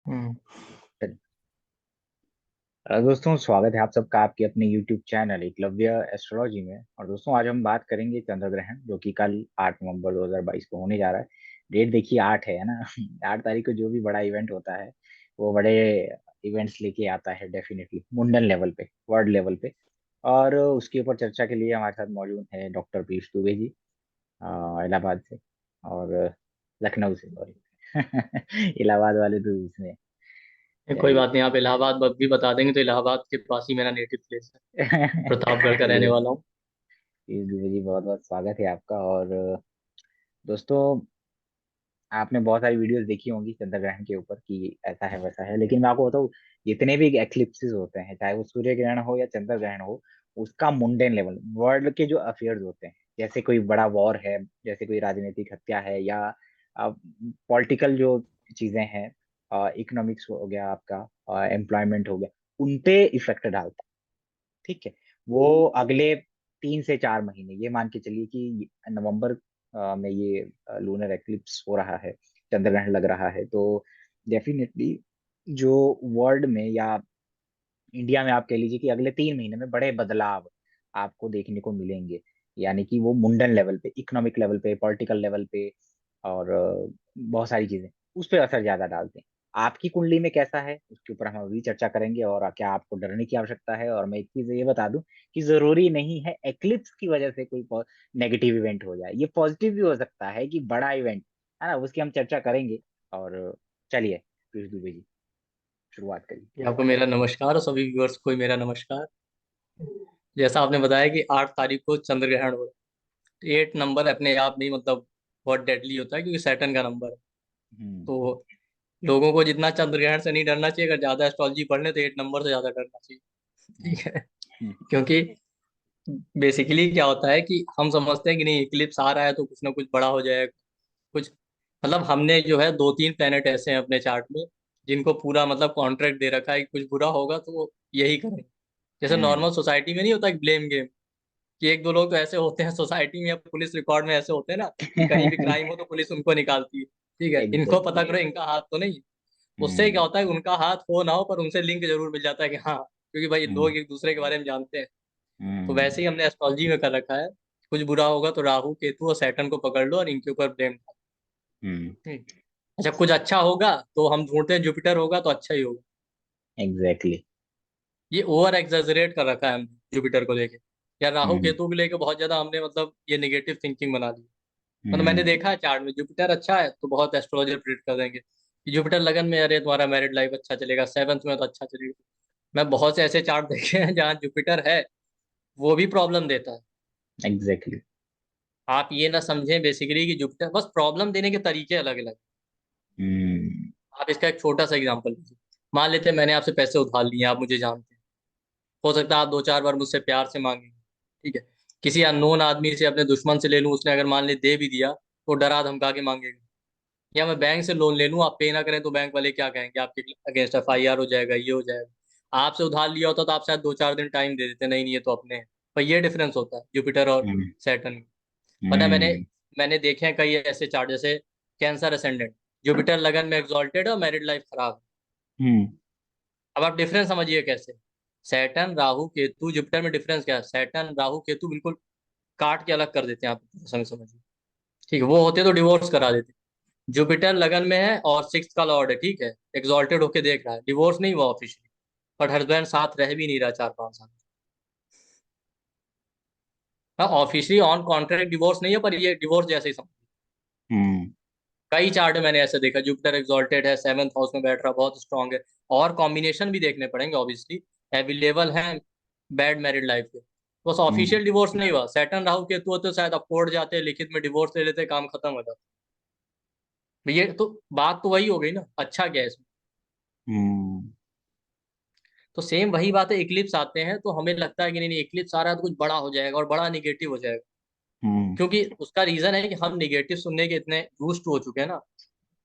हम्म। दोस्तों, स्वागत है आप सबका आपके अपने YouTube चैनल एकलव्य एस्ट्रोलॉजी में। और दोस्तों, आज हम बात करेंगे चंद्र ग्रहण, जो कि कल 8 नवंबर 2022 को होने जा रहा है। डेट देखिए, 8 है ना। 8 तारीख को जो भी बड़ा इवेंट होता है, वो बड़े इवेंट्स लेके आता है डेफिनेटली, मुंडन लेवल पे, वर्ल्ड लेवल पे। और उसके ऊपर चर्चा के लिए हमारे साथ मौजूद है डॉक्टर पीयूष दुबे जी, इलाहाबाद से, और लखनऊ से, सॉरी। इलाहाबाद वाले तो इसमें। कोई चलिए। बात नहीं, आप इलाहाबाद भी बता देंगे तो इलाहाबाद के पास ही मेरा नेटिव प्लेस है। प्रतापगढ़ का रहने ये वाला हूँ। दुबे जी, बहुत बहुत स्वागत है आपका। और दोस्तों, आपने बहुत सारी वीडियोस देखी होंगी चंद्र ग्रहण के ऊपर कि ऐसा है वैसा है, लेकिन मैं आपको बताऊँ, जितने भी एक्लिप्सेस होते हैं, चाहे वो सूर्य ग्रहण हो या चंद्र ग्रहण हो, उसका मुंडेन लेवल, वर्ल्ड के जो अफेयर्स होते हैं, जैसे कोई बड़ा वॉर है, जैसे कोई राजनीतिक हत्या है, या पॉलिटिकल जो चीजें हैं, इकोनॉमिक्स हो गया आपका, एम्प्लॉयमेंट हो गया, उनपे इफेक्ट डालता है। ठीक है। वो अगले 3 से 4 महीने, ये मान के चलिए कि नवंबर में ये लूनर एक्लिप्स हो रहा है, चंद्र ग्रहण लग रहा है, तो डेफिनेटली जो वर्ल्ड में या इंडिया में आप कह लीजिए कि अगले 3 महीने में बड़े बदलाव आपको देखने को मिलेंगे। यानी कि वो मुंडन लेवल पे, इकोनॉमिक लेवल पे, पॉलिटिकल लेवल पे, और बहुत सारी चीजें उस पर असर ज्यादा डालते हैं। आपकी कुंडली में कैसा है, उसके ऊपर हम अभी चर्चा करेंगे। और क्या आपको डरने की आवश्यकता है? और मैं एक चीज ये बता दूं कि जरूरी नहीं है एक्लिप्स की वजह से कोई नेगेटिव इवेंट हो जाए, ये पॉजिटिव भी हो सकता है कि बड़ा इवेंट है ना, उसकी हम चर्चा करेंगे। और चलिए, पीयूष दुबे जी, शुरुआत करिए। ये आपको मेरा नमस्कार और सभी व्यूअर्स को भी मेरा नमस्कार। जैसा आपने बताया कि 8 तारीख को चंद्र ग्रहण हो रहा है। 8 नंबर अपने आप में ही मतलब बहुत डेडली होता है, क्योंकि सैटर्न का नंबर है। हम्म। तो लोगों को जितना चंद्र ग्रहण से नहीं डरना चाहिए, अगर ज्यादा एस्ट्रोलॉजी पढ़ ले तो 8 नंबर से ज्यादा डरना चाहिए। ठीक है। हम्म। क्योंकि बेसिकली क्या होता है कि हम समझते हैं कि नहीं, इक्लिप्स आ रहा है तो कुछ ना कुछ बड़ा हो जाएगा। कुछ मतलब हमने जो है 2-3 प्लेनेट ऐसे हैं अपने चार्ट में, जिनको पूरा मतलब कॉन्ट्रैक्ट दे रखा है कि कुछ बुरा होगा तो वो यही करें। जैसे हम्म। नॉर्मल सोसाइटी में नहीं होता एक ब्लेम गेम, कि एक दो लोग तो ऐसे होते हैं सोसाइटी में या पुलिस रिकॉर्ड में ऐसे होते हैं ना, कि कहीं भी क्राइम हो तो पुलिस उनको निकालती है। ठीक है, इनको पता एग्जैक्टली। करो इनका हाथ तो नहीं है। उससे क्या हम्म। होता है कि उनका हाथ हो ना हो पर उनसे लिंक जरूर मिल जाता है कि हाँ, क्योंकि भाई हम्म। लोग एक दूसरे के बारे में जानते हैं। तो वैसे हम्म। ही हमने एस्ट्रोलॉजी में कर रखा है, कुछ बुरा होगा तो राहु केतु और सैटर्न को पकड़ लो और इनके ऊपर ब्लेम हम्म। डालो। अच्छा, कुछ अच्छा होगा तो हम ढूंढते हैं जुपिटर होगा तो अच्छा ही होगा। एग्जैक्टली। ये ओवर एग्जेजरेट कर रखा है हमने जुपिटर को लेके, या राहु हम्म। केतु को लेके बहुत ज्यादा हमने मतलब ये नेगेटिव थिंकिंग बना दी। मतलब मैंने हम्म। देखा है चार्ट में जुपिटर अच्छा है तो बहुत एस्ट्रोलॉजर प्रिडिक्ट कर देंगे कि जुपिटर लगन में, अरे तुम्हारा मैरिड लाइफ अच्छा चलेगा, सेवंथ में तो अच्छा चलेगा। मैं बहुत से ऐसे चार्ट देखे हैं जहाँ जुपिटर है वो भी प्रॉब्लम देता है। एग्जैक्टली। आप ये ना समझें बेसिकली कि जुपिटर बस प्रॉब्लम देने के तरीके अलग अलग। हम्म। आप इसका एक छोटा सा एग्जांपल लीजिए। मान लेते हैं मैंने आपसे पैसे उधार लिए, आप मुझे जानते हैं। हो सकता है आप 2-4 बार मुझसे प्यार से मांगे। ठीक है। किसी अननोन आदमी से, अपने दुश्मन से ले लूं, उसने अगर मान ले दे भी दिया तो डरा धमका के मांगेगा। या मैं बैंक से लोन ले लूं, आप पे ना करें तो बैंक वाले क्या कहेंगे, आपके अगेंस्ट FIR हो जाएगा, ये हो जाएगा। आपसे उधार लिया होता तो आप शायद 2-4 दिन टाइम दे देते, नहीं नहीं ये तो अपने हैं। पर ये डिफरेंस होता है जुपिटर और हम्म। सैटर्न में। वरना मैंने हम्म। मैंने देखे हैं कई ऐसे चार्ट, जैसे कैंसर असेंडेंट, जुपिटर लगन में एग्जॉल्टेड और मैरिड लाइफ खराब। हम्म। अब आप डिफरेंस समझिए कैसे। सैटर्न राहु केतु जुपिटर में डिफरेंस क्या है, सैटर्न राहु केतु बिल्कुल काट के अलग कर देते हैं, आप समझिए। ठीक है, वो होते तो डिवोर्स करा देते। जुपिटर लगन में है और सिक्स का लॉर्ड है, ठीक है, एग्जॉल्टेड होके देख रहा है, डिवोर्स नहीं हुआ ऑफिशियली, बट हस्बैंड साथ रह भी नहीं रहा 4-5 साल। हाँ, ऑफिशियली ऑन कॉन्ट्रैक्ट डिवोर्स नहीं है, पर ये डिवोर्स जैसे ही समझ। हम्म। कई चार्ट मैंने ऐसे देखा, जुपिटर एग्जॉल्टेड है, सेवंथ हाउस में बैठ रहा, बहुत स्ट्रांग है। और कॉम्बिनेशन भी देखने पड़ेंगे ऑब्वियसली, अवेलेबल है बैड मैरिड लाइफ के। बस हम्म। ऑफिशियल डिवोर्स नहीं हुआ, सैटर्न राहु केतु होते तो शायद अब कोर्ट जाते, लिखित में डिवोर्स ले लेते, काम खत्म हो जाता। ये तो बात तो वही हो गई ना, अच्छा क्या है इसमें। हम्म। तो सेम वही बात है, इक्लिप्स आते हैं तो हमें लगता है कि नहीं नहीं इक्लिप्स आ रहा है तो कुछ बड़ा हो जाएगा और बड़ा निगेटिव हो जाएगा। हम्म। क्योंकि उसका रीजन है कि हम निगेटिव सुनने के इतने यूज्ड हो चुके हैं ना,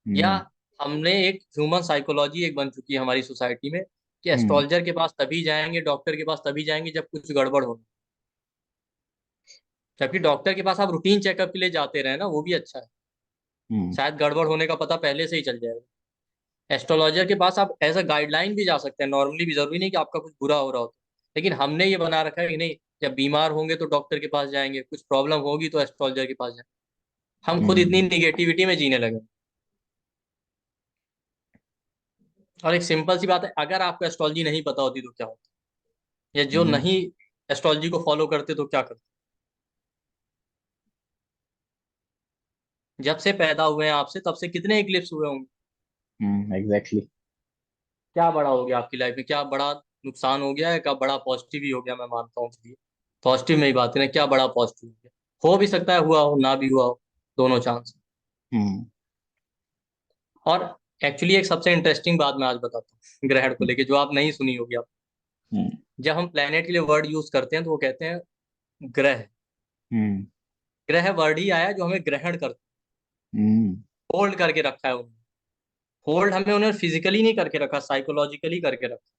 या हम्म। हमने एक ह्यूमन साइकोलॉजी एक बन चुकी है हमारी सोसाइटी में, कि हम्म। एस्ट्रोलॉजर के पास तभी जाएंगे, डॉक्टर के पास तभी जाएंगे जब कुछ गड़बड़ हो। जबकि डॉक्टर के पास आप रूटीन चेकअप के लिए जाते रहे ना, वो भी अच्छा है। हम्म। शायद गड़बड़ होने का पता पहले से ही चल जाएगा। एस्ट्रोलॉजर के पास आप एज अ गाइडलाइन भी जा सकते हैं, नॉर्मली भी, जरूरी नहीं कि आपका कुछ बुरा हो रहा हो। लेकिन हमने ये बना रखा है कि नहीं, जब बीमार होंगे तो डॉक्टर के पास जाएंगे, कुछ प्रॉब्लम होगी तो एस्ट्रोलॉजर के पास जाएंगे। हम खुद इतनी हम्म। निगेटिविटी में जीने लगे। और एक सिंपल सी बात है, अगर आपको एस्ट्रोलॉजी नहीं पता होती तो क्या होता, या जो हम्म। नहीं एस्ट्रोलॉजी को फॉलो करते तो क्या करते। जब से पैदा हुए हैं आपसे तब से कितने इक्लिप्स हुए होंगे। एग्जैक्टली। क्या बड़ा हो गया आपकी लाइफ में, क्या बड़ा नुकसान हो गया है, क्या बड़ा पॉजिटिव ही हो गया, मैं मानता हूँ कि पॉजिटिव में ही बात करें, क्या बड़ा पॉजिटिव हो गया। हो भी सकता है हुआ हो, ना भी हुआ हो, दोनों चांस। हम्म। और एक्चुअली एक सबसे इंटरेस्टिंग बात मैं आज बताता हूँ ग्रहण को लेके, जो आप नहीं सुनी होगी आप। हम्म। जब हम प्लेनेट के लिए वर्ड यूज करते हैं तो वो कहते हैं ग्रह। हम्म। ग्रह वर्ड ही आया जो हमें ग्रहण कर, हम्म। होल्ड करके रखा है उन्होंने। होल्ड हमें उन्हें फिजिकली नहीं करके रखा, साइकोलॉजिकली करके रखा।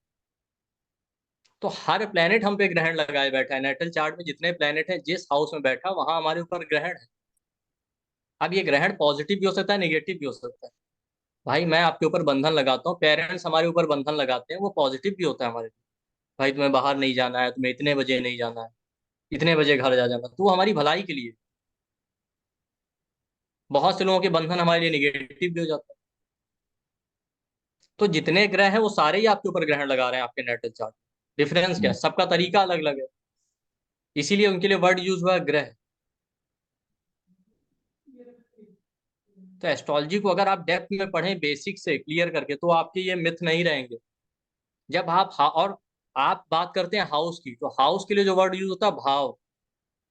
तो हर प्लेनेट हम पे ग्रहण लगाए बैठा है, नेटल चार्ट में जितने प्लेनेट हैं जिस हाउस में बैठा वहां हमारे ऊपर ग्रहण है। अब ये ग्रहण पॉजिटिव भी हो सकता है, नेगेटिव भी हो सकता है। भाई मैं आपके ऊपर बंधन लगाता हूँ, पेरेंट्स हमारे ऊपर बंधन लगाते हैं, वो पॉजिटिव भी होता है हमारे लिए। भाई तुम्हें बाहर नहीं जाना है, तुम्हें इतने बजे नहीं जाना है, इतने बजे घर जा जाना, तो वो हमारी भलाई के लिए। बहुत से लोगों के बंधन हमारे लिए निगेटिव भी हो जाता है। तो जितने ग्रह हैं वो सारे ही आपके ऊपर ग्रहण लगा रहे हैं आपके नेटल चार्ट। डिफरेंस क्या हम्म। है, सबका तरीका अलग अलग है। इसीलिए उनके लिए वर्ड यूज हुआ है ग्रह। तो एस्ट्रोलॉजी को अगर आप डेप्थ में पढ़ें बेसिक से क्लियर करके तो आपके ये मिथ नहीं रहेंगे। जब आप और आप बात करते हैं हाउस की, तो हाउस के लिए जो वर्ड यूज होता है भाव।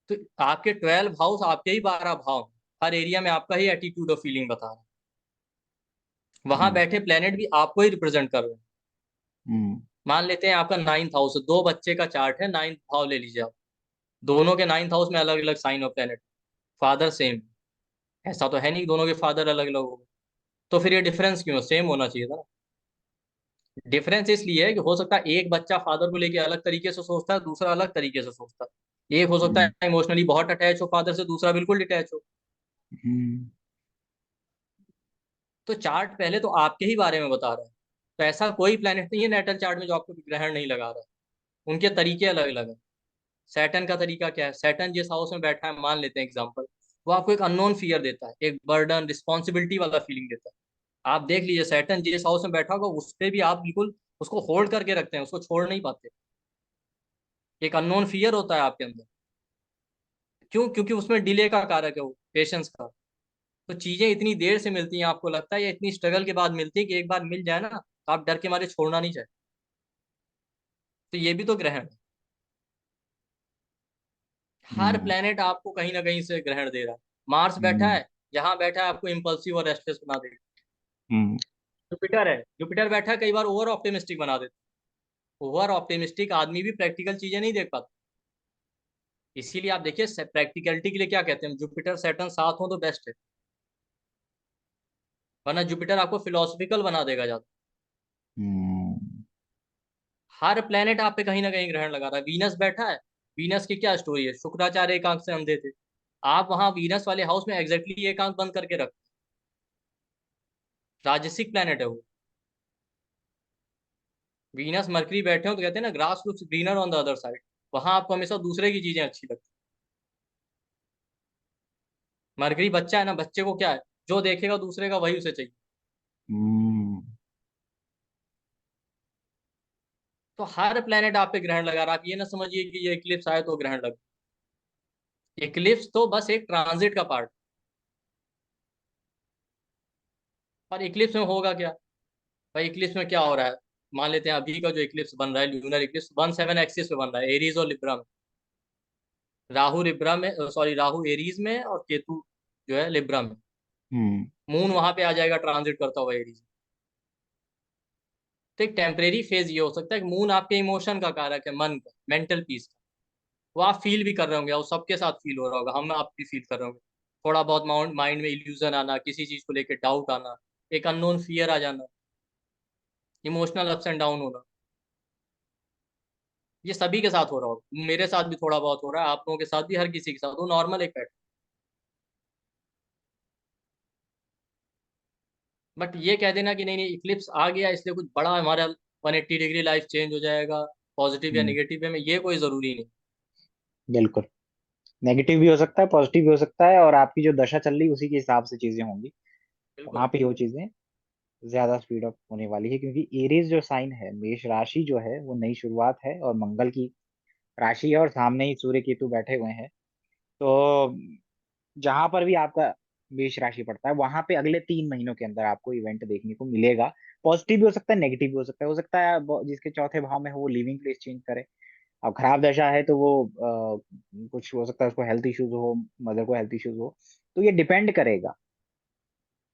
तो आपके 12 हाउस, आपके ही 12 भाव, हर एरिया में आपका ही एटीट्यूड और फीलिंग बता रहा है। वहां हम्म। बैठे प्लेनेट भी आपको ही रिप्रेजेंट कर रहे हैं। हम्म। मान लेते हैं आपका 9th हाउस, दो बच्चे का चार्ट है, 9th भाव ले लीजिए आप। दोनों के 9th हाउस में अलग अलग sign of planet, father same. ऐसा तो है नहीं दोनों के फादर अलग अलग हो गए। तो फिर ये डिफरेंस क्यों, सेम होना चाहिए था। डिफरेंस इसलिए है कि हो सकता है एक बच्चा फादर को लेके अलग तरीके से सोचता है, दूसरा अलग तरीके से सोचता है। एक हो सकता हम्म। है इमोशनली बहुत अटैच हो फादर से, दूसरा बिल्कुल डिटैच हो। हम्म। तो चार्ट पहले तो आपके ही बारे में बता रहा है। तो ऐसा कोई प्लेनेट नहीं है नेटल चार्ट में जो आपको ग्रहण नहीं लगा रहा है। उनके तरीके अलग अलग है। सैटर्न का तरीका क्या है, सैटर्न जिस हाउस में बैठा है, मान लेते हैं एग्जाम्पल, वो आपको एक अननोन फियर देता है, एक बर्डन रिस्पॉन्सिबिलिटी वाला फीलिंग देता है। आप देख लीजिए सैटर्न जिस हाउस में बैठा होगा उस पर भी आप बिल्कुल उसको होल्ड करके रखते हैं, उसको छोड़ नहीं पाते। एक अननोन फियर होता है आपके अंदर। क्यों, क्योंकि उसमें डिले का कारक है वो, पेशेंस का। तो चीजें इतनी देर से मिलती हैं आपको लगता है, या इतनी स्ट्रगल के बाद मिलती है कि एक बार मिल जाए ना तो आप डर के मारे छोड़ना नहीं चाहते। तो ये भी तो ग्रहण है। हर हम्म। प्लेनेट आपको कहीं ना कहीं से ग्रहण दे रहा है। मार्स बैठा हम्म। है, जहां बैठा है आपको इम्पल्सिव और रेस्टलेस बना देगा। हम्म। जुपिटर है, जुपिटर बैठा है कई बार ओवर ऑप्टिमिस्टिक बना देता है। ओवर ऑप्टिमिस्टिक आदमी भी प्रैक्टिकल चीजें नहीं देख पाता। इसीलिए आप देखिए प्रैक्टिकलिटी के लिए क्या कहते हैं, जुपिटर सैटर्न साथ हो तो बेस्ट है। वरना जुपिटर आपको फिलोसफिकल बना देगा ज्यादा। हम्म। हर प्लेनेट आप पे कहीं ना कहीं ग्रहण लगा रहा है। वीनस बैठा है, वीनस की क्या स्टोरी है, शुक्राचार्य एक आंख से अंधे थे। आप वहां वीनस वाले हाउस में एग्जैक्टली एक आंख बंद करके रख, राजसिक प्लेनेट है वो। वीनस मरकरी बैठे हो तो कहते हैं ना grass looks greener on the other side. वहां आपको हमेशा दूसरे की चीजें अच्छी लगती। मरकरी बच्चा है ना, बच्चे को क्या है, जो देखेगा दूसरे का वही उसे चाहिए। हम्म। तो हर प्लेनेट आप पे ग्रहण लगा रहा है। आप ये ना समझिए कि ये इक्लिप्स आए तो ग्रहण लगा। इक्लिप्स तो बस एक ट्रांजिट का पार्ट। और इक्लिप्स में होगा क्या, भाई इक्लिप्स में क्या हो रहा है। मान लेते हैं अभी का जो इक्लिप्स बन रहा है, ल्यूनर इक्लिप्स 17 एक्सिस पे बन रहा है, एरीज और लिब्रा में। राहु लिब्रा में, सॉरी राहु एरीज में और केतु जो है लिब्रा में। हम्म। मून वहां पे आ जाएगा ट्रांजिट करता हुआ एरीज। तो एक टेम्परेरी फेज ये हो सकता है कि मून आपके इमोशन का कारक है, मन का, मेंटल पीस का। वो आप फील भी कर रहे होंगे, और सबके साथ फील हो रहा होगा, हम आप भी फील कर रहे होंगे। थोड़ा बहुत माइंड में इल्यूजन आना, किसी चीज को लेकर डाउट आना, एक अननोन फियर आ जाना, इमोशनल अप्स एंड डाउन होना। ये सभी के साथ हो रहा होगा, मेरे साथ भी थोड़ा बहुत हो रहा है, आप लोगों के साथ भी, हर किसी के साथ, वो नॉर्मल एक पैटर्न। बट ये कह देना कि नहीं नहीं इक्लिप्स आ गया इसलिए कुछ बड़ा हमारा 180 डिग्री लाइफ चेंज हो जाएगा, पॉजिटिव या हम्म। निगेटिव में, ये कोई जरूरी नहीं। बिल्कुल। नेगेटिव भी हो सकता है, पॉजिटिव भी हो सकता है, और आपकी जो दशा चल रही है उसी के हिसाब से चीजें होंगी। बिल्कुल। वहां पे वो चीजें ज्यादा स्पीड अप होने वाली है, क्योंकि एरीज जो साइन है, मेष राशि जो है, वो नई शुरुआत है और मंगल की राशि है, और सामने ही सूर्य केतु बैठे हुए हैं। तो जहां पर भी आपका मेष राशि पड़ता है, वहां पे अगले 3 महीनों के अंदर आपको इवेंट देखने को मिलेगा। पॉजिटिव भी हो सकता है, नेगेटिव भी हो सकता है जिसके चौथे भाव में हो वो लिविंग प्लेस चेंज करे। अब खराब दशा है तो वो कुछ हो सकता है, उसको हेल्थ इश्यूज हो, मदर को हेल्थ इश्यूज हो। तो ये डिपेंड करेगा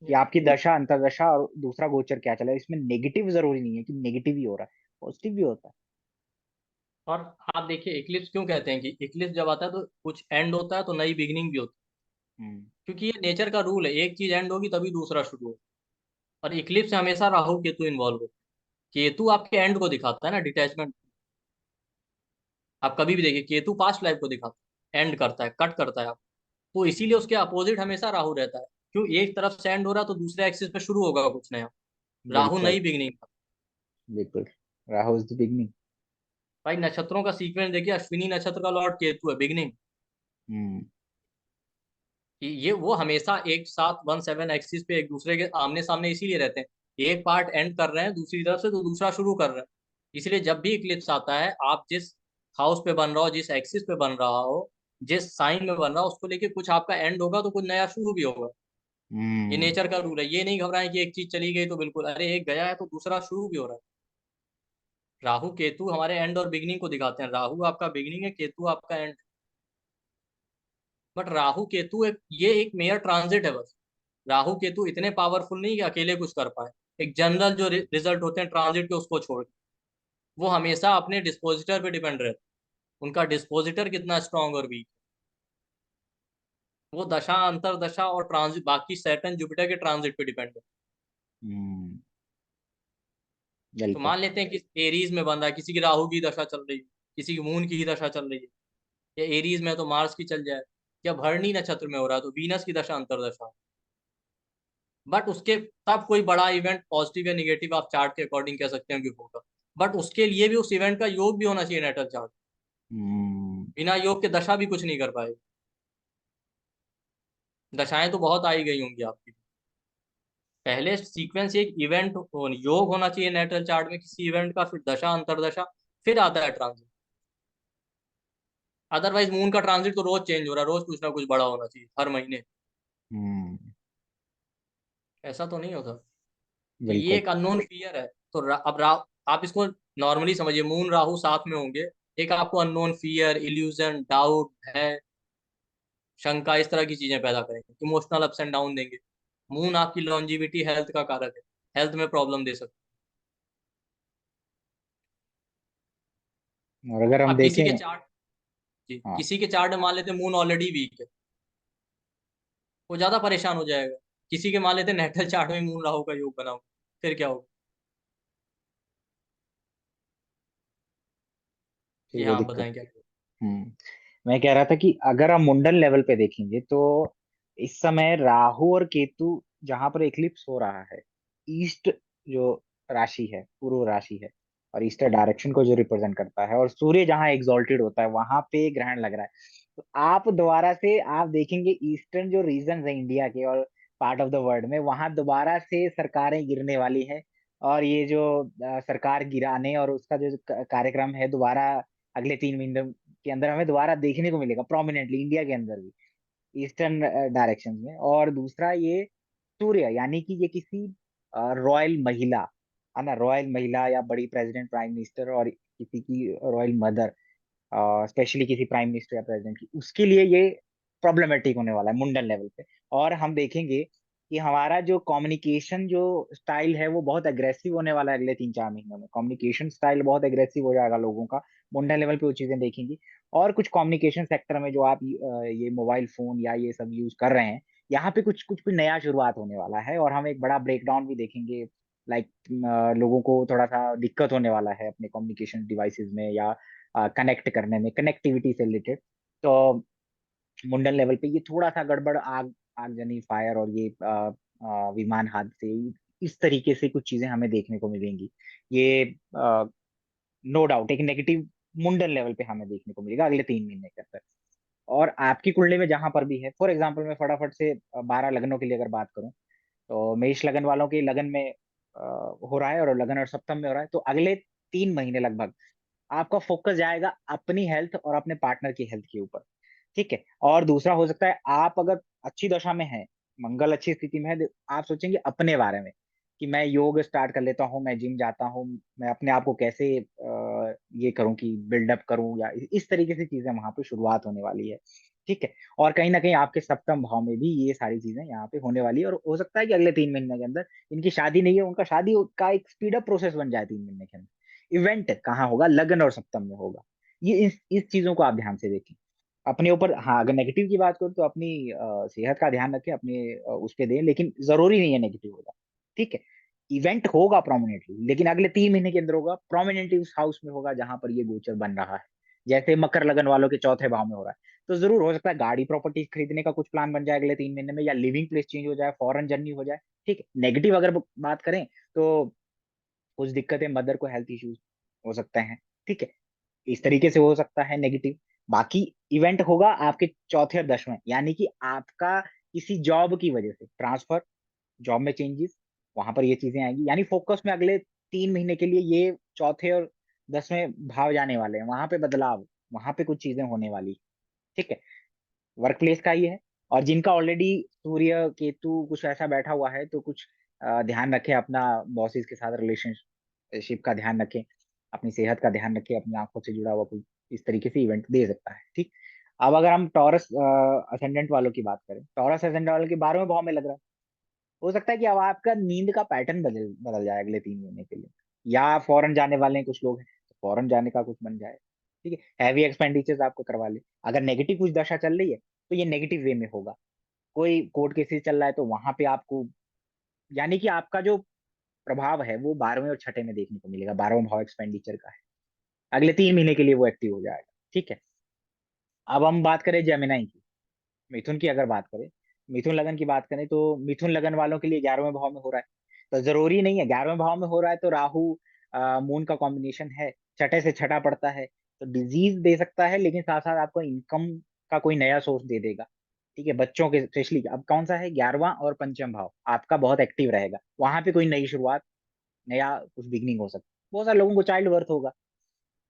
कि आपकी दशा, अंतरदशा और दूसरा गोचर क्या चला है। इसमें नेगेटिव जरूरी नहीं है कि नेगेटिव ही हो रहा है, पॉजिटिव भी होता है। और आप देखिए इक्लिप्स क्यों कहते हैं कि इक्लिप्स जब आता है तो कुछ एंड होता है तो नई बिगिनिंग भी होती है। हम्म। क्योंकि ये नेचर का रूल है, एक चीज एंड होगी तभी दूसरा शुरू होगा। और इक्लिप्स में हमेशा राहु केतु इन्वॉल्व होते हैं। केतु आपके एंड को दिखाता है ना, डिटैचमेंट। आप कभी भी देखिए केतु पास्ट लाइफ को दिखाता है, एंड करता है, कट करता है आप। तो इसीलिए हम्म। उसके अपोजिट हमेशा राहु रहता है। क्यों, एक तरफ से एंड हो रहा है तो दूसरे एक्सिस पे शुरू होगा कुछ नया। राहु बिल्कुल। नई बिगनिंग। बिल्कुल। Rahu is the beginning. भाई नक्षत्रों का सीक्वेंस देखिए, अश्विनी नक्षत्र का लॉर्ड केतु है, बिगनिंग। हम्म। ये वो हमेशा एक साथ 1-7 एक्सिस पे एक दूसरे के आमने सामने इसीलिए रहते हैं। एक पार्ट एंड कर रहे हैं दूसरी तरफ से तो दूसरा शुरू कर रहे हैं। इसलिए जब भी इक्लिप्स आता है, आप जिस हाउस पे बन रहा हो, जिस एक्सिस पे बन रहा हो, जिस साइन में बन रहा हो, उसको लेके कुछ आपका एंड होगा तो कुछ नया शुरू भी होगा। ये हम्म। नेचर का रूल है, ये नहीं घबराएं कि एक चीज चली गई तो बिल्कुल, अरे एक गया है तो दूसरा शुरू भी हो रहा है। राहु केतु हमारे एंड और बिगिनिंग को दिखाते हैं, राहु आपका बिगिनिंग है, केतु आपका एंड। बट राहु केतु ये एक मेयर ट्रांजिट है बस। राहु केतु इतने पावरफुल नहीं कि अकेले कुछ कर पाए। एक जनरल जो रिजल्ट होते हैं ट्रांजिट के, उसको छोड़ के वो हमेशा अपने डिस्पोजिटर पे डिपेंड रहते हैं। उनका डिस्पोजिटर कितना स्ट्रांग और वीक, वो दशा अंतरदशा और ट्रांजिट बाकी सैटर्न जुपिटर के ट्रांजिट पे डिपेंड है। हम्म। तो बिल्कुल। मान लेते हैं कि एरीज में बन रहा है, किसी की राहु की दशा चल रही है, किसी की मून की ही दशा चल रही है, या एरीज में तो मार्स की चल जाए, या भरणी नक्षत्र में हो रहा है तो वीनस की दशा अंतरदशा। बट उसके तब कोई बड़ा इवेंट पॉजिटिव या निगेटिव आप चार्ट के अकॉर्डिंग कह सकते हैं कि होगा। बट उसके लिए भी उस इवेंट का योग भी होना चाहिए नेटल चार्ट। हम्म। बिना योग के दशा भी कुछ नहीं कर पाएगी। दशाएं तो बहुत आई गई होंगी आपकी। पहले सीक्वेंस एक इवेंट योग होना चाहिए नेटल चार्ट में किसी इवेंट का, फिर दशा अंतरदशा, फिर आता है ट्रांजिट। अदरवाइज मून का ट्रांजिट तो रोज चेंज हो रहा है, रोज कुछ ना कुछ बड़ा होना चाहिए हर महीने। हम्म। ऐसा तो नहीं होता। तो ये बिल्कुल। एक अननोन फियर है। तो आप इसको नॉर्मली समझिए, मून राहु साथ में होंगे, एक आपको अननोन फियर, इल्यूजन, डाउट है, शंका, इस तरह की चीजें पैदा करेंगे, इमोशनल अप्स एंड डाउन देंगे। मून आपकी लॉन्जिविटी, हेल्थ का कारक है, हेल्थ में प्रॉब्लम दे सकते और अगर हैं। हम अब किसी देखें। के चार्ट, जी हाँ। किसी के चार्ट में मान लेते हैं मून ऑलरेडी वीक है, वो ज्यादा परेशान हो जाएगा। किसी के मान लेते हैं नेटल चार्ट में मून राहु का योग बना हो, फिर क्या होगा? फिर जी वो हाँ, आप दिक्कत। बताएं क्या। हम्म। मैं कह रहा था कि अगर हम मुंडन लेवल पे देखेंगे तो इस समय राहु और केतु जहां पर इक्लिप्स हो रहा है, ईस्ट जो राशि है, पूर्व राशि है, और ईस्टर डायरेक्शन को जो रिप्रेजेंट करता है, और सूर्य जहां एग्जॉल्टेड होता है वहां पे ग्रहण लग रहा है। तो आप दोबारा से आप देखेंगे ईस्टर्न जो रीजन है इंडिया के और पार्ट ऑफ द वर्ल्ड में, वहां दोबारा से सरकारें गिरने वाली है। और ये जो सरकार गिराने और उसका जो कार्यक्रम है, दोबारा अगले 3 महीने के अंदर हमें दोबारा देखने को मिलेगा प्रोमिनेंटली इंडिया के अंदर भी, ईस्टर्न डायरेक्शन में। और दूसरा ये सूर्य, यानी कि ये किसी रॉयल महिला, है ना, रॉयल महिला या बड़ी प्रेसिडेंट, प्राइम मिनिस्टर, और किसी की रॉयल मदर, स्पेशली किसी प्राइम मिनिस्टर या प्रेसिडेंट की, उसके लिए ये प्रॉब्लमेटिक होने वाला है मुंडन लेवल पे। और हम देखेंगे कि हमारा जो कम्युनिकेशन जो स्टाइल है वो बहुत अग्रेसिव होने वाला है अगले 3-4 महीनों में। कम्युनिकेशन स्टाइल बहुत अग्रेसिव हो जाएगा लोगों का, मुंडन लेवल पे वो चीजें देखेंगी। और कुछ कम्युनिकेशन सेक्टर में जो आप ये मोबाइल फोन या ये सब यूज कर रहे हैं, यहाँ पे कुछ कुछ कुछ नया शुरुआत होने वाला है, और हम एक बड़ा ब्रेकडाउन भी देखेंगे। लाइक लोगों को थोड़ा सा दिक्कत होने वाला है अपने कम्युनिकेशन डिवाइसेस में, या कनेक्ट करने में, कनेक्टिविटी से रिलेटेड। तो मुंडन लेवल पे ये थोड़ा सा गड़बड़, आग आगजनी, फायर, और ये विमान हादसे, इस तरीके से कुछ चीजें हमें देखने को मिलेंगी। ये नो डाउट एक नेगेटिव मुंडन लेवल पे हमें देखने को मिलेगा अगले 3 महीने के अंदर। और आपकी कुंडली में जहां पर भी है, फॉर एग्जाम्पल मैं फटाफट से 12 लग्नों के लिए अगर बात करूं, तो मेष लगन वालों के लगन में हो रहा है और लगन और सप्तम में हो रहा है, तो अगले 3 महीने लगभग आपका फोकस जाएगा अपनी हेल्थ और अपने पार्टनर की हेल्थ के ऊपर। ठीक है। और दूसरा हो सकता है आप अगर अच्छी दशा में हैं, मंगल अच्छी स्थिति में है, तो आप सोचेंगे अपने बारे में कि मैं योग स्टार्ट कर लेता हूँ, मैं जिम जाता हूँ, मैं अपने आप को कैसे ये करूँ कि बिल्डअप करूँ, या इस तरीके से चीजें वहां पे शुरुआत होने वाली है। ठीक है। और कहीं ना कहीं आपके सप्तम भाव में भी ये सारी चीजें यहाँ पे होने वाली है, और हो सकता है कि अगले 3 महीने के अंदर इनकी शादी नहीं है, उनका शादी का एक स्पीड अप प्रोसेस बन जाए 3 महीने के अंदर। इवेंट कहाँ होगा? लग्न और सप्तम में होगा। ये इस चीजों को आप ध्यान से देखें अपने ऊपर। हाँ, अगर नेगेटिव की बात करूँ तो अपनी सेहत का ध्यान रखें, अपने उस पे दें, लेकिन जरूरी नहीं है नेगेटिव होगा। ठीक है। इवेंट होगा प्रोमिनेंटली, लेकिन अगले 3 महीने के अंदर होगा प्रोमिनेंटली उस हाउस में होगा जहां पर ये गोचर बन रहा है। जैसे मकर लगन वालों के चौथे भाव में हो रहा है, तो जरूर हो सकता है गाड़ी प्रॉपर्टी खरीदने का कुछ प्लान बन जाए अगले 3 महीने में, या लिविंग प्लेस चेंज हो जाए, फॉरेन जर्नी हो जाए। ठीक है। नेगेटिव अगर बात करें तो कुछ दिक्कतें, मदर को हेल्थ इश्यूज हो सकते हैं। ठीक है। इस तरीके से हो सकता है नेगेटिव। बाकी इवेंट होगा आपके चौथे और 10वें, यानी कि आपका किसी जॉब की वजह से ट्रांसफर, जॉब में चेंजेस, वहां पर ये चीजें आएंगी। यानी फोकस में अगले 3 महीने के लिए ये चौथे और 10वें भाव जाने वाले हैं, वहां पे बदलाव, वहां पे कुछ चीजें होने वाली। ठीक है। वर्क प्लेस का ही है। और जिनका ऑलरेडी सूर्य केतु कुछ ऐसा बैठा हुआ है, तो कुछ ध्यान रखें अपना, बॉसेस के साथ रिलेशनशिप का ध्यान रखें, अपनी सेहत का ध्यान रखें, अपनी आंखों से जुड़ा हुआ कोई इस तरीके से इवेंट दे सकता है। ठीक। अब अगर हम टॉरस असेंडेंट वालों की बात करें, टॉरस असेंडेंट वालों के 12वें भाव में लग रहा है, हो सकता है कि अब आपका नींद का पैटर्न बदल बदल जाए अगले 3 महीने के लिए, या फॉरेन जाने वाले हैं कुछ लोग हैं तो फॉरेन जाने का कुछ बन जाए। ठीक है। हैवी एक्सपेंडिचर्स आपको करवा ले। अगर नेगेटिव कुछ दशा चल रही है तो ये नेगेटिव वे में होगा। कोई कोर्ट केसेस चल रहा है तो वहां पे आपको, यानी कि आपका जो प्रभाव है वो 12वें और छठे में देखने को मिलेगा। 12वां भाव एक्सपेंडिचर का है, अगले 3 महीने के लिए वो एक्टिव हो जाएगा। ठीक है। अब हम बात करें जेमिनाई की, मिथुन की अगर बात करें, मिथुन लगन की बात करें, तो मिथुन लगन वालों के लिए 11वें भाव में हो रहा है। तो जरूरी नहीं है 11वें भाव में हो रहा है तो राहु मून का कॉम्बिनेशन है, छठे से छठा पड़ता है, तो डिजीज दे सकता है, लेकिन साथ साथ आपको इनकम का कोई नया सोर्स दे देगा। ठीक है। बच्चों के स्पेशली, अब कौन सा है, 11वां और 5वां भाव आपका बहुत एक्टिव रहेगा, वहां पे कोई नई शुरुआत, नया कुछ बिगनिंग हो सकता है। बहुत सारे लोगों को चाइल्ड बर्थ होगा,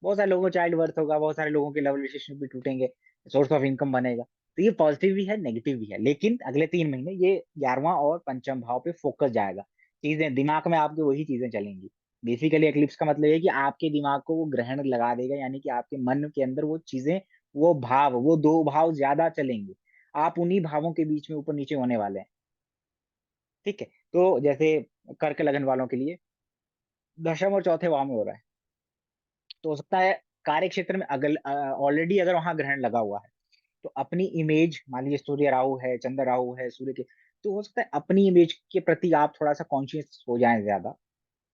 बहुत सारे लोगों को चाइल्ड बर्थ होगा, बहुत सारे लोगों के लव रिलेशनशिप भी टूटेंगे, सोर्स ऑफ इनकम बनेगा। तो ये पॉजिटिव भी है, नेगेटिव भी है, लेकिन अगले 3 महीने ये 11वां और 5वां भाव पे फोकस जाएगा। चीजें दिमाग में आपके वही चीजें चलेंगी। बेसिकली एक्लिप्स का मतलब है कि आपके दिमाग को वो ग्रहण लगा देगा, यानी कि आपके मन के अंदर वो चीजें, वो भाव, वो दो भाव ज्यादा चलेंगे। आप उन्हीं भावों के बीच में ऊपर नीचे होने वाले हैं। ठीक है। तो जैसे कर्क लगन वालों के लिए दशम और चौथे भाव में हो रहा है, तो हो सकता है कार्य क्षेत्र में अगर ऑलरेडी अगर वहां ग्रहण लगा हुआ है, तो अपनी इमेज, मान लीजिए सूर्य राहु है, चंद्र राहु है सूर्य के, तो हो सकता है अपनी इमेज के प्रति आप थोड़ा सा कॉन्शियस हो जाएं ज्यादा।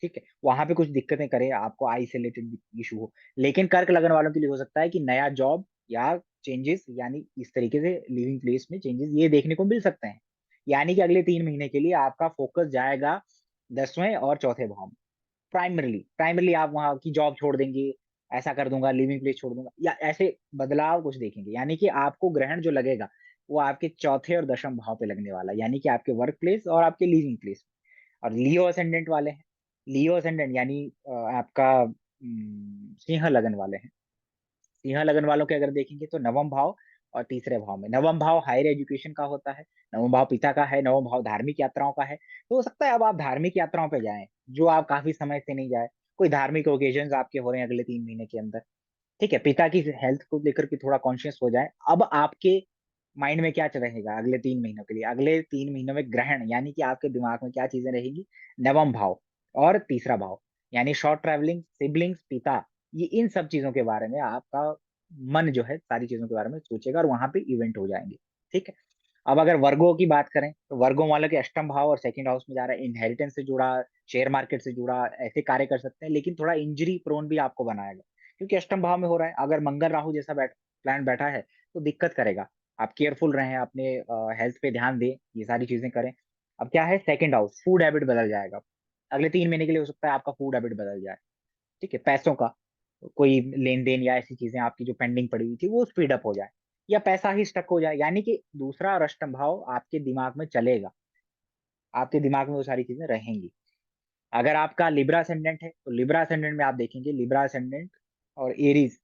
ठीक है। वहां पे कुछ दिक्कतें करें, आपको आई से रिलेटेड इशू हो। लेकिन कर्क लगन वालों के लिए हो सकता है कि नया जॉब या चेंजेस, यानी इस तरीके से लिविंग प्लेस में चेंजेस ये देखने को मिल सकते हैं। यानी कि अगले 3 महीने के लिए आपका फोकस जाएगा 10वें और चौथे भाव में। प्राइमरली आप वहां की जॉब छोड़ देंगे, ऐसा कर दूंगा, लिविंग प्लेस छोड़ दूंगा, या ऐसे बदलाव कुछ देखेंगे। यानी कि आपको ग्रहण जो लगेगा वो आपके चौथे और 10वें भाव पे लगने वाला है, यानी कि आपके वर्क प्लेस और आपके लिविंग प्लेस। और लियो असेंडेंट वाले हैं, लियो असेंडेंट यानी आपका सिंह लगन वाले हैं। सिंह लगन वालों के अगर देखेंगे तो 9वां भाव और तीसरे भाव में, 9वां भाव हायर एजुकेशन का होता है, 9वां भाव पिता का है, 9वां भाव धार्मिक यात्राओं का है। तो हो सकता है अब आप धार्मिक यात्राओं पे जाएं, जो आप काफी समय से नहीं जाए, कोई धार्मिक ओकेजन आपके हो रहे हैं अगले 3 महीने के अंदर। ठीक है। पिता की हेल्थ को लेकर के थोड़ा कॉन्शियस हो जाए। अब आपके माइंड में क्या रहेगा अगले 3 महीनों के लिए, अगले 3 महीनों में ग्रहण, यानी कि आपके दिमाग में क्या चीजें रहेंगी, 9वां भाव और तीसरा भाव, यानी शॉर्ट ट्रैवलिंग, सिबलिंग्स, पिता, ये इन सब चीजों के बारे में आपका मन जो है सारी चीजों के बारे में सोचेगा, और वहां पे इवेंट हो जाएंगे। ठीक है। अब अगर वर्गों की बात करें, तो वर्गों वालों के अष्टम भाव और सेकंड हाउस में जा रहा है, इनहेरिटेंस से जुड़ा, शेयर मार्केट से जुड़ा, ऐसे कार्य कर सकते हैं, लेकिन थोड़ा इंजरी प्रोन भी आपको बनाएगा, क्योंकि अष्टम भाव में हो रहा है। अगर मंगल राहु जैसा प्लान बैठा है तो दिक्कत करेगा। आप केयरफुल रहें, अपने हेल्थ पे ध्यान दें, ये सारी चीजें करें। अब क्या है, सेकंड हाउस, फूड हैबिट बदल जाएगा। अगले 3 महीने के लिए हो सकता है आपका फूड हैबिट बदल जाए। ठीक है, पैसों का कोई लेन देन या ऐसी चीजें आपकी जो पेंडिंग पड़ी हुई थी वो स्पीड अप हो जाए, या पैसा ही स्टक हो जाए, यानी कि दूसरा अष्टम भाव आपके दिमाग में चलेगा, आपके दिमाग में वो सारी चीजें रहेंगी। अगर आपका लिब्रा असेंडेंट है तो लिब्रा असेंडेंट में आप देखेंगे, लिब्रा असेंडेंट और एरीज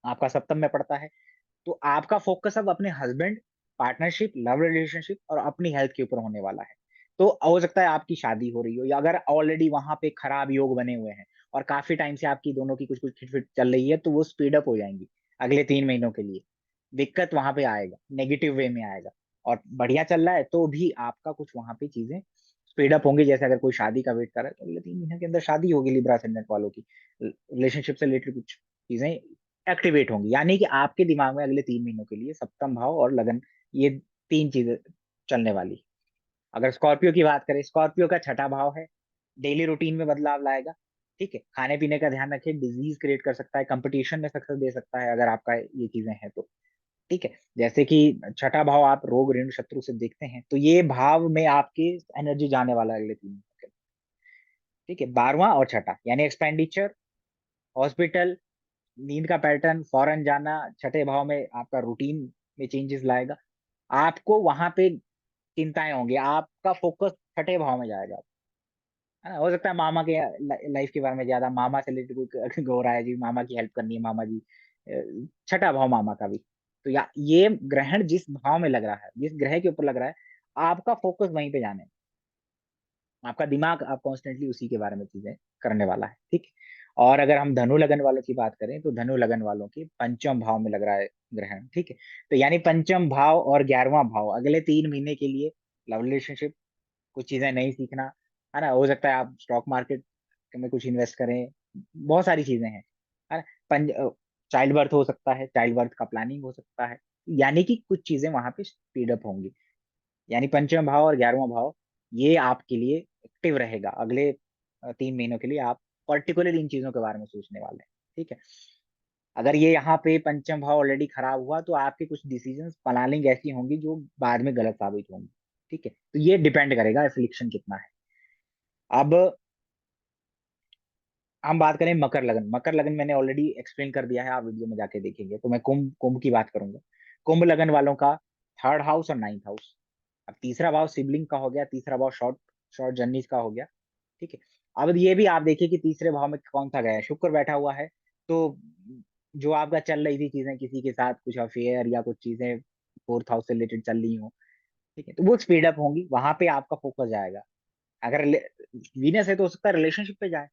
आपका सप्तम में पड़ता है, तो आपका फोकस अब अपने हस्बैंड, पार्टनरशिप, लव रिलेशनशिप और अपनी हेल्थ के ऊपर होने वाला है। तो हो सकता है आपकी शादी हो रही हो, या अगर ऑलरेडी वहां पे खराब योग बने हुए हैं और काफी टाइम से आपकी दोनों की कुछ कुछ खिटपिट चल रही है, तो वो स्पीड अप हो जाएंगी अगले 3 महीनों के लिए। दिक्कत वहां पे आएगा, नेगेटिव वे में आएगा। और बढ़िया चल रहा है तो भी आपका कुछ वहां पे चीजें स्पीड अप होंगी। जैसे अगर कोई शादी का वेट कर रहा है तो अगले 3 महीने के अंदर शादी होगी लिब्रा असेंडेंट वालों की, रिलेशनशिप से रिलेटेड कुछ चीजें एक्टिवेट होंगी। यानी कि आपके दिमाग में अगले 3 महीनों के लिए सप्तम भाव और लगन, ये तीन चीजें चलने वाली। अगर स्कॉर्पियो की बात करें, स्कॉर्पियो का छठा भाव है, डेली रूटीन में बदलाव लाएगा। ठीक है, खाने पीने का ध्यान रखें, डिजीज क्रिएट कर सकता है, कंपटीशन में सक्सेस दे सकता है अगर आपका ये चीजें हैं तो। ठीक है, जैसे कि छठा भाव आप रोग ऋण शत्रु से देखते हैं, तो ये भाव में आपकी एनर्जी जाने वाला है अगले 3 महीनों के। ठीक है, 12वां और छठा यानी एक्सपेंडिचर, हॉस्पिटल, नींद का पैटर्न, फॉरेन जाना, छठे भाव में आपका रूटीन में चेंजेस लाएगा। आपको वहां पे चिंताएं होंगी, आपका फोकस छठे भाव में जाएगा। है ना, हो सकता है मामा के लाइफ के बारे में ज्यादा, मामा से रिलेटेड कोई हो रहा है जी, मामा की हेल्प करनी है, मामा जी, छठा भाव मामा का भी। तो या ये ग्रहण जिस भाव में लग रहा है, जिस ग्रह के ऊपर लग रहा है, आपका फोकस वहीं पे जाने, आपका दिमाग आप कॉन्स्टेंटली उसी के बारे में चीजें करने वाला है। ठीक है। और अगर हम धनु लगन वालों की बात करें, तो धनु लगन वालों की पंचम भाव में लग रहा है ग्रहण। ठीक है, तो यानी पंचम भाव और 11वां भाव अगले 3 महीने के लिए लव रिलेशनशिप, कुछ चीजें नहीं सीखना, है ना, हो सकता है आप स्टॉक मार्केट में कुछ इन्वेस्ट करें, बहुत सारी चीजें हैं, है ना। पंज चाइल्ड बर्थ हो सकता है, चाइल्ड बर्थ का प्लानिंग हो सकता है, यानी कि कुछ चीजें वहां पे स्पीड अप होंगी। यानी पंचम भाव और 11वां भाव ये आपके लिए एक्टिव रहेगा अगले 3 महीनों के लिए। आप पर्टिकुलर इन चीजों के बारे में सोचने वाले हैं। ठीक है, अगर ये यहाँ पे पंचम भाव ऑलरेडी खराब हुआ तो आपके कुछ डिसीजंस, प्लानिंग ऐसी होंगी जो बाद में गलत साबित होंगी। ठीक है, तो ये डिपेंड करेगा एफिलिक्शन कितना है। अब हम बात करें मकर लगन, मकर लगन मैंने ऑलरेडी एक्सप्लेन कर दिया है, आप वीडियो में जाके देखेंगे। तो मैं कुंभ कुंभ की बात करूंगा। कुंभ लगन वालों का थर्ड हाउस और नाइन्थ हाउस। अब तीसरा भाव सिबलिंग का हो गया, तीसरा भाव शॉर्ट शॉर्ट जर्नीज का हो गया। ठीक है, अब ये भी आप देखिए कि तीसरे भाव में कौन सा गया है, शुक्र बैठा हुआ है। तो जो आपका चल रही थी चीजें, किसी के साथ कुछ अफेयर या कुछ चीजें फोर्थ हाउस से रिलेटेड चल रही हो, ठीक है, तो वो स्पीड अप होंगी, वहां पे आपका फोकस जाएगा। अगर वीनस है तो हो सकता है रिलेशनशिप पे जाए,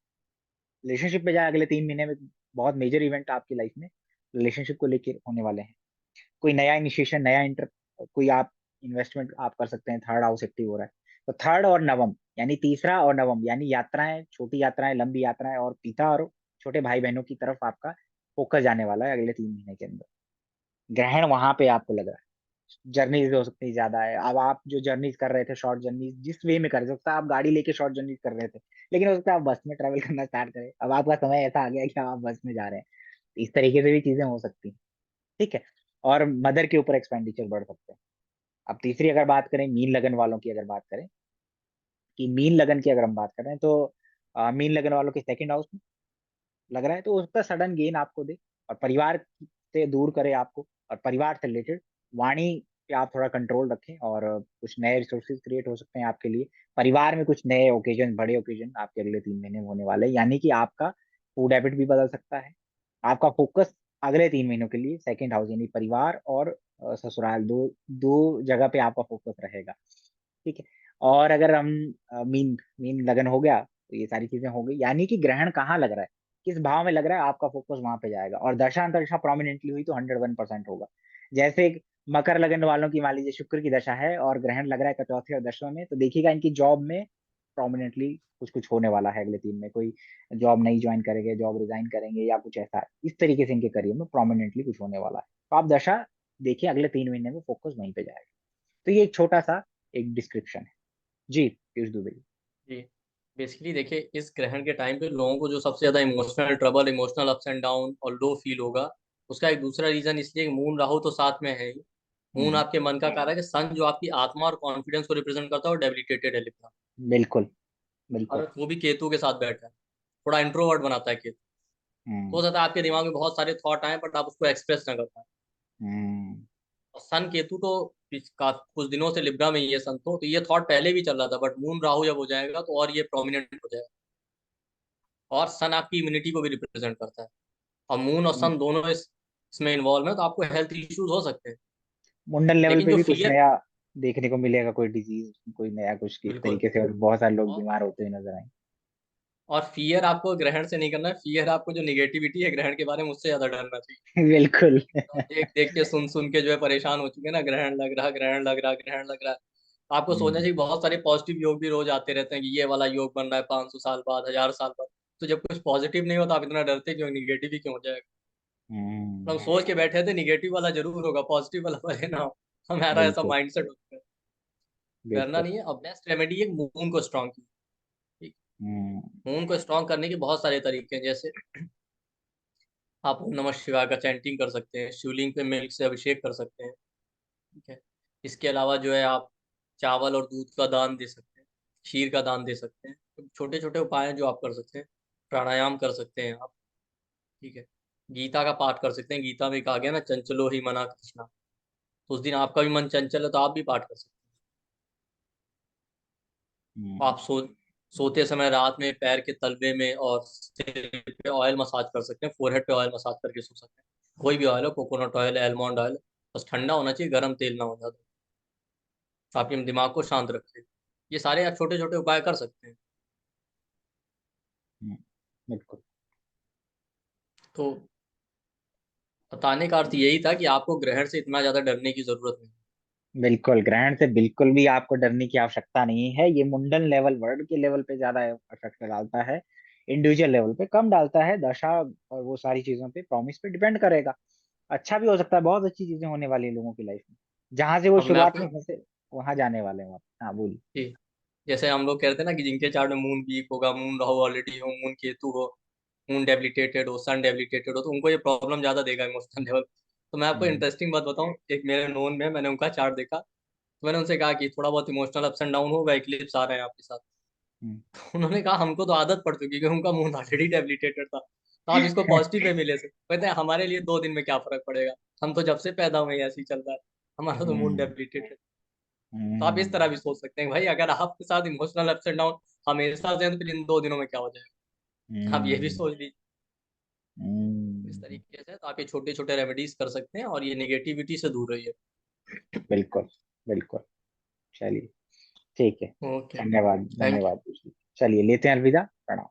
रिलेशनशिप पे जाए अगले 3 महीने में। बहुत मेजर इवेंट आपकी लाइफ में रिलेशनशिप को लेकर होने वाले हैं। कोई नया इनिशिएशन, नया इंटर, कोई आप इन्वेस्टमेंट आप कर सकते हैं, थर्ड हाउस एक्टिव हो रहा है। तो थर्ड और नवम यानी तीसरा और नवम यानी यात्राएं, छोटी यात्राएं, लंबी यात्राएं, और पिता और छोटे भाई बहनों की तरफ आपका फोकस जाने वाला है अगले 3 महीने के अंदर। ग्रहण वहां पे आपको लग रहा है, जर्नीज हो सकती है ज्यादा है। अब आप जो जर्नीज कर रहे थे, शॉर्ट जर्नीज जिस वे में कर सकता है, आप गाड़ी लेके शॉर्ट जर्नीज कर रहे थे, लेकिन हो सकता है आप बस में ट्रेवल करना स्टार्ट करें, अब आपका समय ऐसा आ गया है कि आप बस में जा रहे हैं। इस तरीके से भी चीजें हो सकती हैं। ठीक है, और मदर के ऊपर एक्सपेंडिचर बढ़ सकते हैं। अब तीसरी अगर बात करें मीन लगन वालों की, अगर बात करें कि मीन लगन की अगर हम बात करें, तो मीन लगन वालों के सेकंड हाउस में लग रहा है, तो उसका सडन गेन आपको दे और परिवार से दूर करे आपको, और परिवार से रिलेटेड वाणी पे आप थोड़ा कंट्रोल रखें, और कुछ नए रिसोर्सेज क्रिएट हो सकते हैं आपके लिए। परिवार में कुछ नए ओकेजन, बड़े ओकेजन आपके अगले 3 महीने में होने वाले हैं, यानी कि आपका फूड हैबिट भी बदल सकता है। आपका फोकस अगले 3 महीनों के लिए सेकेंड हाउस यानी परिवार और ससुराल, दो दो जगह पे आपका फोकस रहेगा। ठीक है, और अगर हम मीन मीन लगन हो गया, तो ये सारी चीजें हो गई, यानी कि ग्रहण कहाँ लग रहा है, किस भाव में लग रहा है, आपका फोकस वहां पे जाएगा। और दशा अंतर्दशा प्रोमिनेंटली हुई तो 101% होगा। जैसे मकर लगन वालों की मान लीजिए शुक्र की दशा है और ग्रहण लग रहा है चौथे और 10वें में, तो देखिएगा इनकी जॉब में प्रोमिनेंटली कुछ कुछ होने वाला है अगले 3 में। कोई जॉब नहीं ज्वाइन करेंगे, जॉब रिजाइन करेंगे, या कुछ ऐसा इस तरीके से इनके करियर में प्रोमिनेंटली कुछ होने वाला है। तो आप दशा देखिए अगले 3 महीने में फोकस वहीं पे जाएगा। तो ये एक छोटा सा एक डिस्क्रिप्शन है। जी पीयूष दुबे जी। जी, बेसिकली देखिए, इस ग्रहण के टाइम पे लोगों को जो सबसे ज्यादा emotional trouble, emotional ups and down और लो फील होगा, उसका एक दूसरा रीजन इसलिए मून राहु तो साथ में है ही, मून आपके मन का कारक है, सन जो आपकी आत्मा और कॉन्फिडेंस को रिप्रेजेंट करता है वो डेबिलिटेटेड है लिब्रा। बिल्कुल बिल्कुल। और वो भी केतु के साथ बैठा है, थोड़ा इंट्रोवर्ट बनाता है केतु। तो हम्म हो सकता है आपके दिमाग में बहुत सारे थॉट आए बट आप उसको एक्सप्रेस ना कर पाए। हम्म। और सन केतु तो कुछ दिनों से लिब्रा में ही है सन, तो ये थॉट पहले भी चल रहा था, बट मून राहु जब हो जाएगा तो और ये प्रोमिनेंट हो जाएगा। और सन आपकी इम्यूनिटी को भी रिप्रेजेंट करता है, और मून और सन दोनों इसमें इन्वॉल्व है, तो आपको हेल्थ इश्यूज हो सकते हैं। मुंडन लेवल लेकिन पे जो भी कुछ फियर, नया देखने को मिलेगा, कोई डिजीज, कोई नया कुछ किस बिल्कुल। तरीके से, और बहुत सारे लोग और बीमार होते हुए नजर आए। और फियर आपको ग्रहण से नहीं करना है, फियर आपको जो निगेटिविटी है ग्रहण के बारे में उससे ज्यादा डरना चाहिए। बिल्कुल। तो देख देख के सुन सुन के जो है परेशान हो चुके हैं ना, ग्रहण लग रहा, ग्रहण लग रहा, ग्रहण लग रहा है। तो आपको सोचना हम्म चाहिए बहुत सारे पॉजिटिव योग भी रोज आते रहते हैं कि ये वाला योग बन रहा है 500 साल बाद, 1000 साल बाद। तो जब कुछ पॉजिटिव नहीं होता आप इतना डरते क्यों, निगेटिव ही क्यों हो जाएगा। तो हम हम्म। सोच के बैठे थे निगेटिव वाला जरूर होगा, पॉजिटिव वाला भले ना हो। हमारा ऐसा बिल्कुल माइंडसेट होता है। डरना बिल्कुल। नहीं है। और बेस्ट रेमेडी है मून को स्ट्रांग की। ठीक। हम्म मून को स्ट्रांग करने के बहुत सारे तरीके हैं, जैसे आप ओम नमः शिवाय का चैंटिंग कर सकते हैं, शिवलिंग पे मिल्क से अभिषेक कर सकते हैं। ठीक है। इसके अलावा जो है आप चावल और दूध का दान दे सकते हैं, खीर का दान दे सकते हैं। तो छोटे छोटे उपाय हैं जो आप कर सकते हैं। प्राणायाम कर सकते हैं आप। ठीक है। गीता का पाठ कर सकते हैं, गीता में कहा गया ना, चंचलो ही मना कृष्णा। तो उस दिन आपका भी मन चंचल है तो आप भी पाठ कर सकते हैं। हम्म। आप सोते समय रात में पैर के तलवे में और सिर पे ऑयल मसाज कर सकते हैं, फोरहेड पे ऑयल मसाज करके सो सकते हैं। कोई भी ऑयल हो, कोकोनट ऑयल, एलमंड ऑयल, बस ठंडा होना चाहिए, गर्म तेल ना हो ज्यादा। तो आपके दिमाग को शांत रखे। ये सारे आप छोटे छोटे उपाय कर सकते हैं। हम्म, बिल्कुल तो बताने का अर्थ यही था कि आपको ग्रहण से इतना ज्यादा डरने की जरूरत नहीं। बिल्कुल। ग्रहण से बिल्कुल भी आपको डरने की आवश्यकता नहीं है। ये मुंडन लेवल, वर्ल्ड के लेवल पे ज्यादा इफेक्ट डालता है, इंडिविजुअल लेवल पे कम डालता है। दशा और वो सारी चीजों पे, प्रॉमिस पे डिपेंड करेगा। अच्छा भी हो सकता है, बहुत अच्छी चीजें होने वाली है लोगों की लाइफ में, जहां से वो अब मैं शुरुआत आपको, में फंसे वहां जाने वाले हैं आप। हाँ बोलिए। जी, जैसे हम लोग कहते हैं ना कि जिनके चार्ट में मून वीक होगा, मून राहु ऑलरेडी हो, मून केतु हो, मून डेबिलिटेटेड हो, सन डेबिलिटेटेड हो, तो उनको ये प्रॉब्लम ज्यादा देगा इमोशनल लेवल। तो मैं आपको हम्म इंटरेस्टिंग बात बताऊं, एक मेरे नोन में मैंने उनका चार्ट देखा। तो मैंने उनसे कहा कि थोड़ा बहुत इमोशनल अप्स एंड डाउन होगा, इक्लिप्स आ रहे हैं आपके साथ। हम्म। उन्होंने कहा हमको तो आदत पड़ चुकी है कि उनका मून ऑलरेडी डेबिलिटेटेड था, तो आप इसको पॉजिटिव वे में ले सकते, कहते हैं हमारे लिए 2 दिन में क्या फर्क पड़ेगा, हम तो जब से पैदा हुए हैं ऐसे ही चल रहा है, हमारा तो मून हम्म डेबिलिटेटेड। तो आप इस तरह हम्म भी सोच सकते हैं भाई, अगर आपके साथ इमोशनल अप्स एंड डाउन हमेशा से हैं, तो फिर इन 2 दिनों में क्या हो जाएगा, आप ये भी हम्म सोच लीजिए। इस हम्म। तरीके से तो आप ये छोटे छोटे रेमेडीज कर सकते हैं और ये नेगेटिविटी से दूर रहिए। बिल्कुल बिल्कुल। चलिए ठीक है। ओके। धन्यवाद थैंक धन्यवाद। चलिए लेते हैं अलविदा, प्रणाम।